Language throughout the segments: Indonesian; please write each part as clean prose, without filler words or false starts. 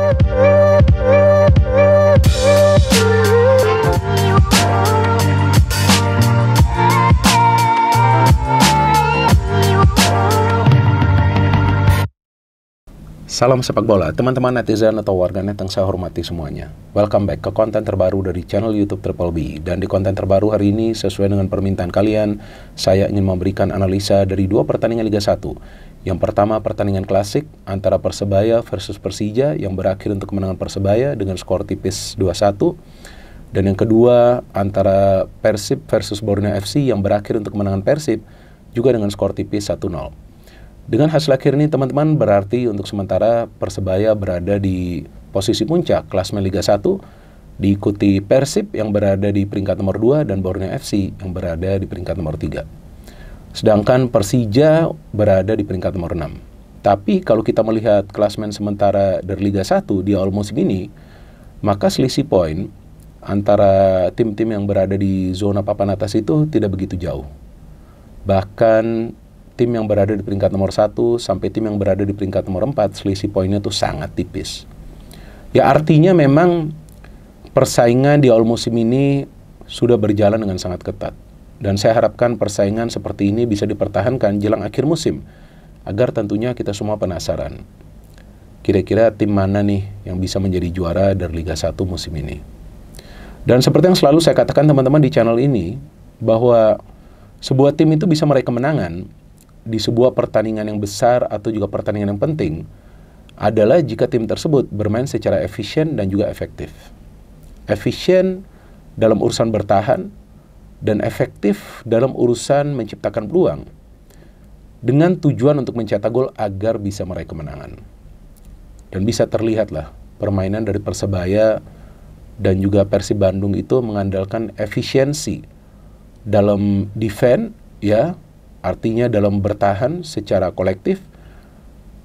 Salam sepak bola, teman-teman netizen atau warganet yang saya hormati semuanya. Welcome back ke konten terbaru dari channel YouTube Triple B. Dan di konten terbaru hari ini, sesuai dengan permintaan kalian, saya ingin memberikan analisa dari dua pertandingan Liga 1. Yang pertama, pertandingan klasik antara Persebaya versus Persija yang berakhir untuk kemenangan Persebaya dengan skor tipis 2-1. Dan yang kedua, antara Persib versus Borneo FC yang berakhir untuk kemenangan Persib juga dengan skor tipis 1-0. Dengan hasil akhir ini teman-teman berarti untuk sementara Persebaya berada di posisi puncak klasemen Liga 1, diikuti Persib yang berada di peringkat nomor 2 dan Borneo FC yang berada di peringkat nomor 3. Sedangkan Persija berada di peringkat nomor 6. Tapi kalau kita melihat klasemen sementara dari Liga 1 di awal musim ini, maka selisih poin antara tim-tim yang berada di zona papan atas itu tidak begitu jauh. Bahkan tim yang berada di peringkat nomor 1 sampai tim yang berada di peringkat nomor 4, selisih poinnya tuh sangat tipis. Ya artinya memang persaingan di awal musim ini sudah berjalan dengan sangat ketat. Dan saya harapkan persaingan seperti ini bisa dipertahankan jelang akhir musim, agar tentunya kita semua penasaran. Kira-kira tim mana nih yang bisa menjadi juara dari Liga 1 musim ini. Dan seperti yang selalu saya katakan teman-teman di channel ini, bahwa sebuah tim itu bisa meraih kemenangan di sebuah pertandingan yang besar atau juga pertandingan yang penting adalah jika tim tersebut bermain secara efisien dan juga efektif. Efisien dalam urusan bertahan dan efektif dalam urusan menciptakan peluang dengan tujuan untuk mencetak gol agar bisa meraih kemenangan. Dan bisa terlihatlah permainan dari Persebaya dan juga Persib Bandung itu mengandalkan efisiensi dalam defense, ya, artinya dalam bertahan secara kolektif,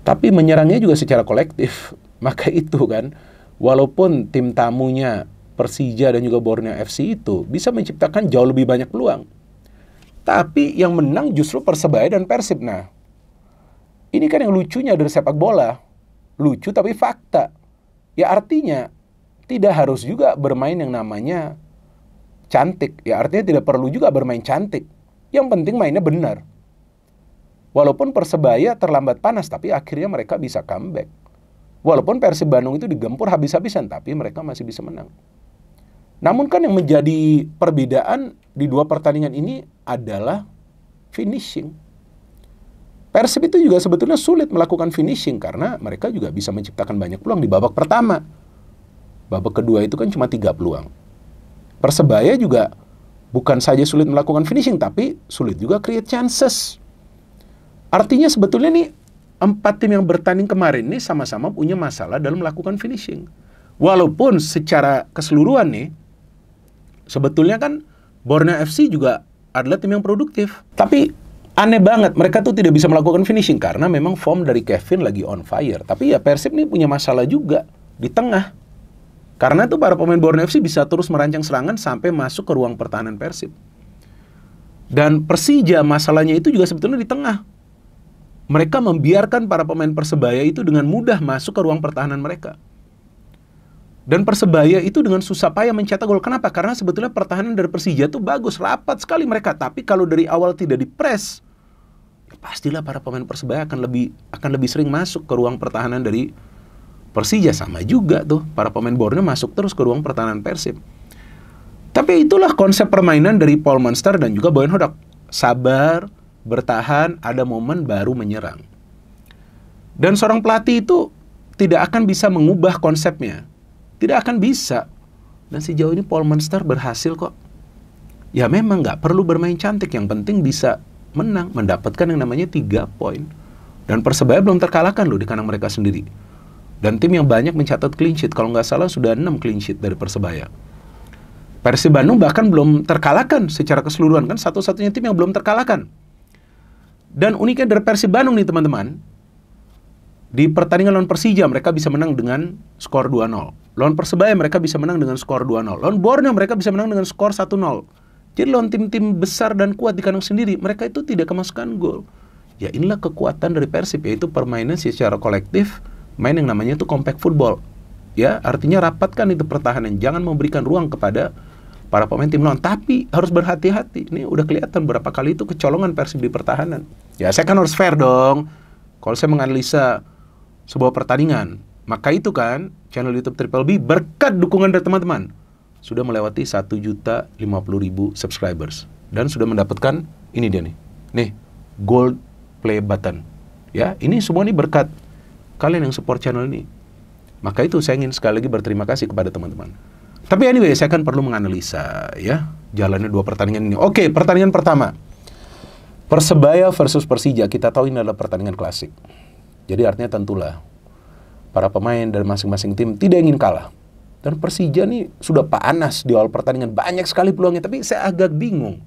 tapi menyerangnya juga secara kolektif. Maka itu kan, walaupun tim tamunya Persija dan juga Borneo FC itu bisa menciptakan jauh lebih banyak peluang, tapi yang menang justru Persebaya dan Persib. Nah, ini kan yang lucunya dari sepak bola. Lucu tapi fakta. Ya artinya, tidak harus juga bermain yang namanya cantik. Ya artinya tidak perlu juga bermain cantik. Yang penting mainnya benar. Walaupun Persebaya terlambat panas, tapi akhirnya mereka bisa comeback. Walaupun Persib Bandung itu digempur habis-habisan, tapi mereka masih bisa menang. Namun kan yang menjadi perbedaan di dua pertandingan ini adalah finishing. Persib itu juga sebetulnya sulit melakukan finishing karena mereka juga bisa menciptakan banyak peluang di babak pertama. Babak kedua itu kan cuma 3 peluang. Persebaya juga bukan saja sulit melakukan finishing, tapi sulit juga create chances. Artinya sebetulnya nih, 4 tim yang bertanding kemarin nih sama-sama punya masalah dalam melakukan finishing. Walaupun secara keseluruhan nih, sebetulnya kan Borneo FC juga adalah tim yang produktif. Tapi aneh banget, mereka tuh tidak bisa melakukan finishing karena memang form dari Kevin lagi on fire. Tapi ya Persib nih punya masalah juga di tengah. Karena tuh para pemain Borneo FC bisa terus merancang serangan sampai masuk ke ruang pertahanan Persib. Dan Persija masalahnya itu juga sebetulnya di tengah. Mereka membiarkan para pemain Persebaya itu dengan mudah masuk ke ruang pertahanan mereka. Dan Persebaya itu dengan susah payah mencetak gol. Kenapa? Karena sebetulnya pertahanan dari Persija itu bagus, rapat sekali mereka. Tapi kalau dari awal tidak dipres, ya pastilah para pemain Persebaya akan lebih sering masuk ke ruang pertahanan dari Persija. Sama juga tuh, para pemain Borneo masuk terus ke ruang pertahanan Persib. Tapi itulah konsep permainan dari Paul Monster dan juga Boyan Hodak. Sabar, bertahan, ada momen baru menyerang. Dan seorang pelatih itu tidak akan bisa mengubah konsepnya. Tidak akan bisa. Dan sejauh ini Paul Monster berhasil kok. Ya memang nggak perlu bermain cantik, yang penting bisa menang, mendapatkan yang namanya 3 poin. Dan Persebaya belum terkalahkan loh di kandang mereka sendiri. Dan tim yang banyak mencatat clean sheet, kalau nggak salah sudah 6 clean sheet dari Persebaya. Persib Bandung bahkan belum terkalahkan secara keseluruhan, kan satu-satunya tim yang belum terkalahkan. Dan uniknya dari Persib Bandung nih teman-teman, di pertandingan lawan Persija mereka bisa menang dengan skor 2-0. Lawan Persebaya mereka bisa menang dengan skor 2-0. Lawan Borneo mereka bisa menang dengan skor 1-0. Jadi lawan tim-tim besar dan kuat di kandang sendiri, mereka itu tidak kemasukan gol. Ya inilah kekuatan dari Persib, yaitu permainan secara kolektif, main yang namanya itu compact football. ya, artinya rapatkan itu pertahanan, jangan memberikan ruang kepada para pemain tim lawan. Tapi harus berhati-hati. Ini udah kelihatan berapa kali itu kecolongan Persib di pertahanan. Ya, saya kan harus fair dong. Kalau saya menganalisa sebuah pertandingan, maka itu kan channel YouTube Triple B berkat dukungan dari teman-teman sudah melewati 1.050.000 subscribers dan sudah mendapatkan ini dia nih gold play button. Ya, ini semua nih berkat kalian yang support channel ini. Maka itu saya ingin sekali lagi berterima kasih kepada teman-teman. Tapi anyway, saya kan perlu menganalisa ya jalannya dua pertandingan ini. Oke, pertandingan pertama, Persebaya versus Persija. Kita tahu ini adalah pertandingan klasik. Jadi artinya tentulah para pemain dari masing-masing tim tidak ingin kalah. Dan Persija nih sudah panas di awal pertandingan, banyak sekali peluangnya. Tapi saya agak bingung,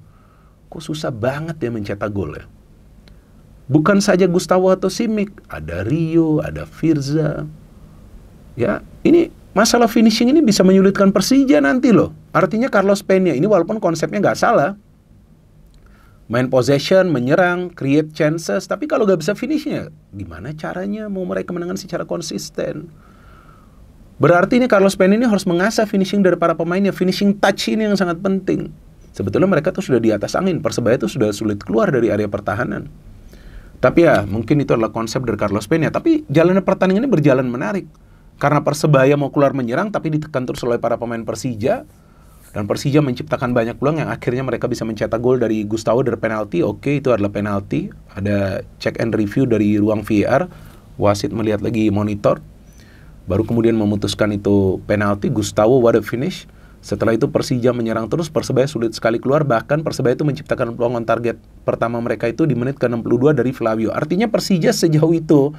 kok susah banget ya mencetak gol ya. Bukan saja Gustavo atau Simic, ada Rio, ada Firza. Ya, ini masalah finishing ini bisa menyulitkan Persija nanti loh. Artinya Carlos Peña ini walaupun konsepnya nggak salah, main possession, menyerang, create chances, tapi kalau nggak bisa finishnya, gimana caranya mau meraih kemenangan secara konsisten? Berarti ini Carlos Peña ini harus mengasah finishing dari para pemainnya. Finishing touch ini yang sangat penting. Sebetulnya mereka tuh sudah di atas angin. Persebaya tuh sudah sulit keluar dari area pertahanan. Tapi ya, mungkin itu adalah konsep dari Carlos Peña. Tapi jalannya pertandingan ini berjalan menarik. Karena Persebaya mau keluar menyerang, tapi ditekan terus oleh para pemain Persija. Dan Persija menciptakan banyak peluang yang akhirnya mereka bisa mencetak gol dari Gustavo dari penalti. Oke, itu adalah penalti. Ada check and review dari ruang VAR. Wasit melihat lagi monitor. Baru kemudian memutuskan itu penalti. Gustavo, what a finish. Setelah itu Persija menyerang terus. Persebaya sulit sekali keluar. Bahkan Persebaya itu menciptakan peluang on target pertama mereka itu di menit ke-62 dari Flavio. Artinya Persija sejauh itu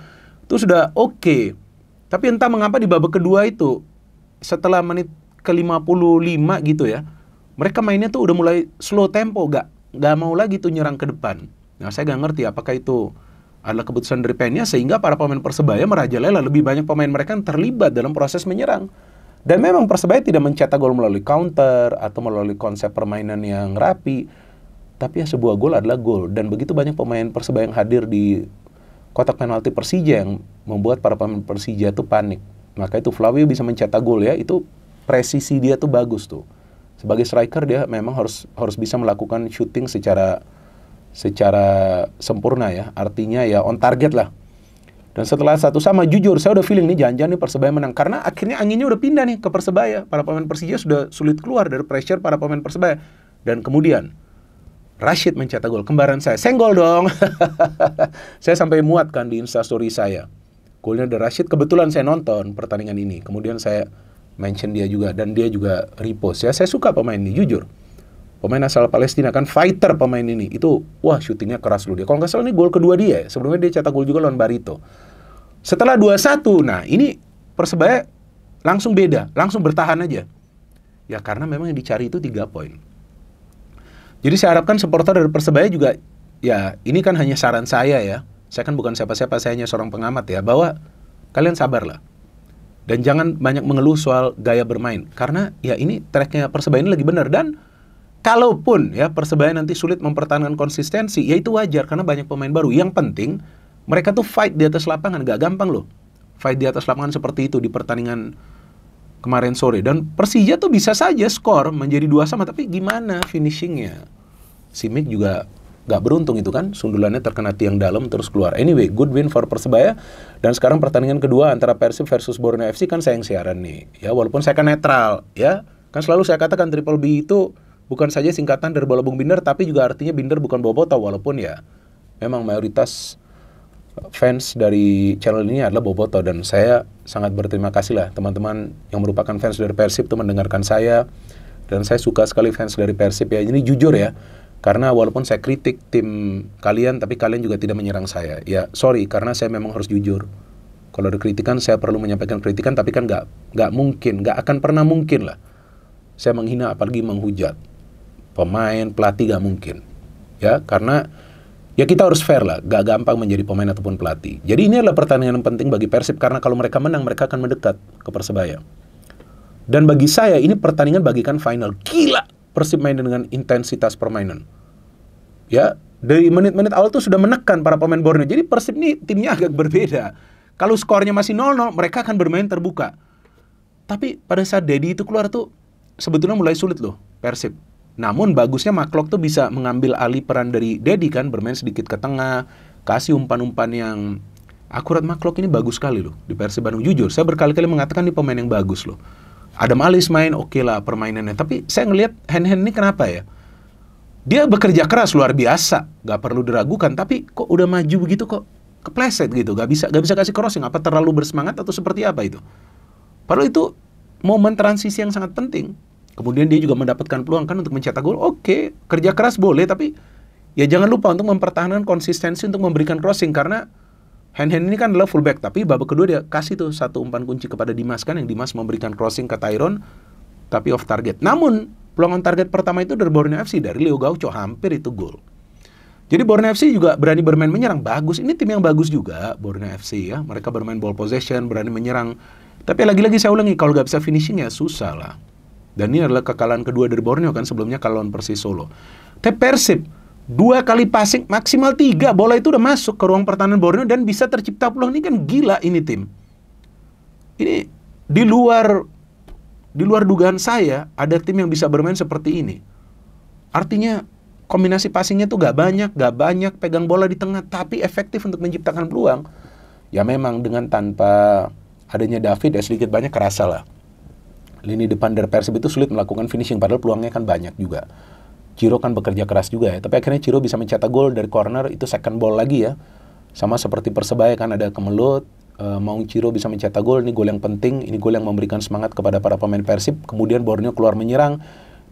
sudah oke. Tapi entah mengapa di babak kedua itu, setelah menit ke-55 gitu ya, mereka mainnya tuh udah mulai slow tempo, gak mau lagi tuh nyerang ke depan. Nah, saya gak ngerti apakah itu adalah keputusan dari Peña sehingga para pemain Persebaya merajalela, lebih banyak pemain mereka yang terlibat dalam proses menyerang. Dan memang Persebaya tidak mencetak gol melalui counter atau melalui konsep permainan yang rapi, tapi ya sebuah gol adalah gol. Dan begitu banyak pemain Persebaya yang hadir di kotak penalti Persija yang membuat para pemain Persija tuh panik. Maka itu Flavio bisa mencetak gol ya, itu presisi dia tuh bagus tuh. Sebagai striker dia memang harus bisa melakukan shooting secara sempurna ya. Artinya ya on target lah. Dan setelah 1-1, jujur saya udah feeling nih jangan-jangan nih Persebaya menang. Karena akhirnya anginnya udah pindah nih ke Persebaya. Para pemain Persija sudah sulit keluar dari pressure para pemain Persebaya. Dan kemudian Rashid mencetak gol, kembaran saya. Senggol dong. Saya sampai muatkan di Instastory saya. Golnya dari Rashid, kebetulan saya nonton pertandingan ini. Kemudian saya mention dia juga, dan dia juga repost ya. Saya suka pemain ini, jujur. Pemain asal Palestina, kan fighter pemain ini. Itu, wah syutingnya keras loh dia. Kalau nggak salah ini gol kedua dia. Sebelumnya dia cetak gol juga lawan Barito. Setelah 2-1, nah ini Persebaya langsung beda, langsung bertahan aja. Ya karena memang yang dicari itu 3 poin. Jadi saya harapkan supporter dari Persebaya juga, ya ini kan hanya saran saya ya. Saya kan bukan siapa-siapa, saya hanya seorang pengamat ya. Bahwa kalian sabarlah. Dan jangan banyak mengeluh soal gaya bermain. Karena ya ini tracknya Persebaya ini lagi benar. Dan kalaupun ya Persebaya nanti sulit mempertahankan konsistensi, ya itu wajar karena banyak pemain baru. Yang penting mereka tuh fight di atas lapangan, gak gampang loh. Fight di atas lapangan seperti itu di pertandingan kemarin sore. Dan Persija tuh bisa saja skor menjadi 2-2, tapi gimana finishingnya? Simic juga gak beruntung itu kan, sundulannya terkena tiang dalam terus keluar. Anyway, good win for Persebaya. Dan sekarang pertandingan kedua antara Persib versus Borneo FC kan saya yang siaran nih. Ya walaupun saya kan netral ya. Kan selalu saya katakan Triple B itu bukan saja singkatan dari Bola Bung Binder, tapi juga artinya Binder bukan bobotoh. Walaupun ya memang mayoritas fans dari channel ini adalah bobotoh. Dan saya sangat berterima kasih lah teman-teman yang merupakan fans dari Persib itu mendengarkan saya. Dan saya suka sekali fans dari Persib ya. Ini jujur ya. Karena walaupun saya kritik tim kalian, tapi kalian juga tidak menyerang saya. Ya sorry, karena saya memang harus jujur. Kalau ada kritikan, saya perlu menyampaikan kritikan, tapi kan nggak mungkin, nggak akan pernah mungkin lah saya menghina apalagi menghujat pemain, pelatih, nggak mungkin. Ya, karena ya kita harus fair lah, nggak gampang menjadi pemain ataupun pelatih. Jadi ini adalah pertandingan yang penting bagi Persib, karena kalau mereka menang, mereka akan mendekat ke Persebaya. Dan bagi saya, ini pertandingan bagikan final. Gila! Persib main dengan intensitas permainan. Ya, dari menit-menit awal tuh sudah menekan para pemain Borneo. Jadi Persib ini timnya agak berbeda. Kalau skornya masih 0-0, mereka akan bermain terbuka. Tapi pada saat Dedi itu keluar tuh sebetulnya mulai sulit loh Persib. Namun bagusnya McLock tuh bisa mengambil alih peran dari Dedi kan, bermain sedikit ke tengah, kasih umpan-umpan yang akurat. McLock ini bagus sekali loh di Persib Bandung. Jujur, saya berkali-kali mengatakan ini pemain yang bagus loh. Adam Alis main oke lah permainannya, tapi saya ngelihat Hen ini kenapa ya? Dia bekerja keras luar biasa, gak perlu diragukan, tapi kok udah maju begitu kok kepleset gitu, gak bisa kasih crossing. Apa terlalu bersemangat atau seperti apa itu? Padahal itu momen transisi yang sangat penting. Kemudian dia juga mendapatkan peluang kan untuk mencetak gol. Oke, kerja keras boleh, tapi ya jangan lupa untuk mempertahankan konsistensi untuk memberikan crossing. Karena Hen ini kan adalah fullback, tapi babak kedua dia kasih tuh satu umpan kunci kepada Dimas kan, yang Dimas memberikan crossing ke Tyron, tapi off target. Namun peluang target pertama itu dari Borneo FC, dari Leo Gaucho, hampir itu gol. Jadi Borneo FC juga berani bermain menyerang, bagus. Ini tim yang bagus juga, Borneo FC ya. Mereka bermain ball possession, berani menyerang. Tapi lagi-lagi saya ulangi, kalau nggak bisa finishing ya susah lah. Dan ini adalah kekalahan kedua dari Borneo kan, sebelumnya kalau lawan Persis Solo. Tapi Persib 2 kali passing, maksimal 3, bola itu udah masuk ke ruang pertahanan Borneo dan bisa tercipta peluang. Ini kan gila ini tim. Ini di luar dugaan saya, ada tim yang bisa bermain seperti ini. Artinya kombinasi passingnya tuh gak banyak pegang bola di tengah, tapi efektif untuk menciptakan peluang. Ya memang dengan tanpa adanya David ya sedikit banyak kerasa lah. Lini depan dari Persib itu sulit melakukan finishing, padahal peluangnya kan banyak juga. Ciro kan bekerja keras juga ya, tapi akhirnya Ciro bisa mencetak gol dari corner, itu second ball lagi ya. Sama seperti Persebaya kan ada kemelut, Maung Ciro bisa mencetak gol, ini gol yang penting, ini gol yang memberikan semangat kepada para pemain Persib. Kemudian Borneo keluar menyerang,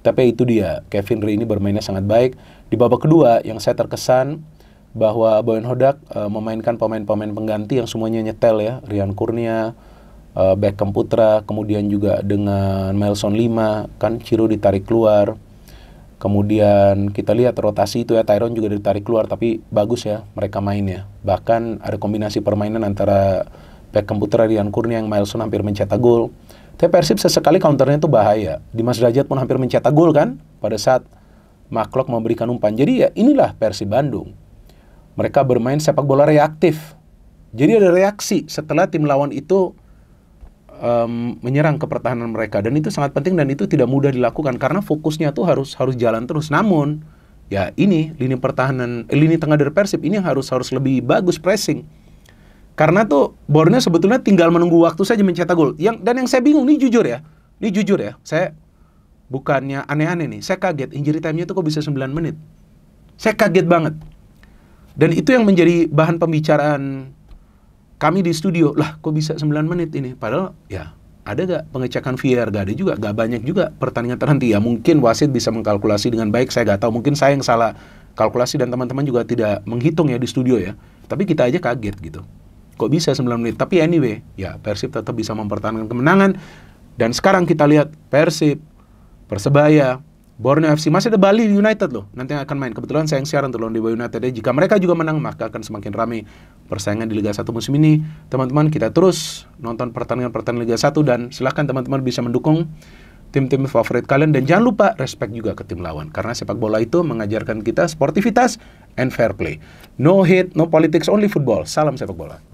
tapi itu dia, Kevin Ray ini bermainnya sangat baik. Di babak kedua yang saya terkesan bahwa Boyan Hodak memainkan pemain-pemain pengganti yang semuanya nyetel ya, Rian Kurnia, Beckham Putra, kemudian juga dengan Melson 5, kan Ciro ditarik keluar. Kemudian kita lihat rotasi itu ya, Tyron juga ditarik keluar, tapi bagus ya mereka mainnya. Bahkan ada kombinasi permainan antara Beckham Putra, Rian Kurnia, yang Milson hampir mencetak gol. Tapi Persib sesekali counternya itu bahaya. Dimas Derajat pun hampir mencetak gol kan pada saat McLock memberikan umpan. Jadi ya inilah Persib Bandung. Mereka bermain sepak bola reaktif. Jadi ada reaksi setelah tim lawan itu menyerang ke pertahanan mereka, dan itu sangat penting dan itu tidak mudah dilakukan karena fokusnya tuh harus jalan terus. Namun ya ini lini pertahanan, lini tengah dari Persib ini harus lebih bagus pressing, karena tuh Borneo sebetulnya tinggal menunggu waktu saja mencetak gol. Dan yang saya bingung ini jujur ya, saya bukannya aneh-aneh nih, saya kaget injury time-nya tuh kok bisa 9 menit. Saya kaget banget, dan itu yang menjadi bahan pembicaraan kami di studio. Lah kok bisa 9 menit ini? Padahal ya ada gak pengecekan VAR? Gak ada juga, gak banyak juga pertandingan terhenti. Ya mungkin wasit bisa mengkalkulasi dengan baik, saya gak tahu. Mungkin saya yang salah kalkulasi dan teman-teman juga tidak menghitung ya di studio ya. Tapi kita aja kaget gitu. Kok bisa 9 menit? Tapi anyway, ya Persib tetap bisa mempertahankan kemenangan. Dan sekarang kita lihat Persib, Persebaya, Borneo FC, masih ada Bali United loh nanti yang akan main. Kebetulan saya yang siaran tuh lawan Dewa United ya. Jika mereka juga menang, maka akan semakin ramai persaingan di Liga 1 musim ini. Teman-teman, kita terus nonton pertandingan Liga 1 dan silahkan teman-teman bisa mendukung tim-tim favorit kalian. Dan jangan lupa respect juga ke tim lawan, karena sepak bola itu mengajarkan kita sportivitas and fair play. No hate, no politics, only football. Salam sepak bola.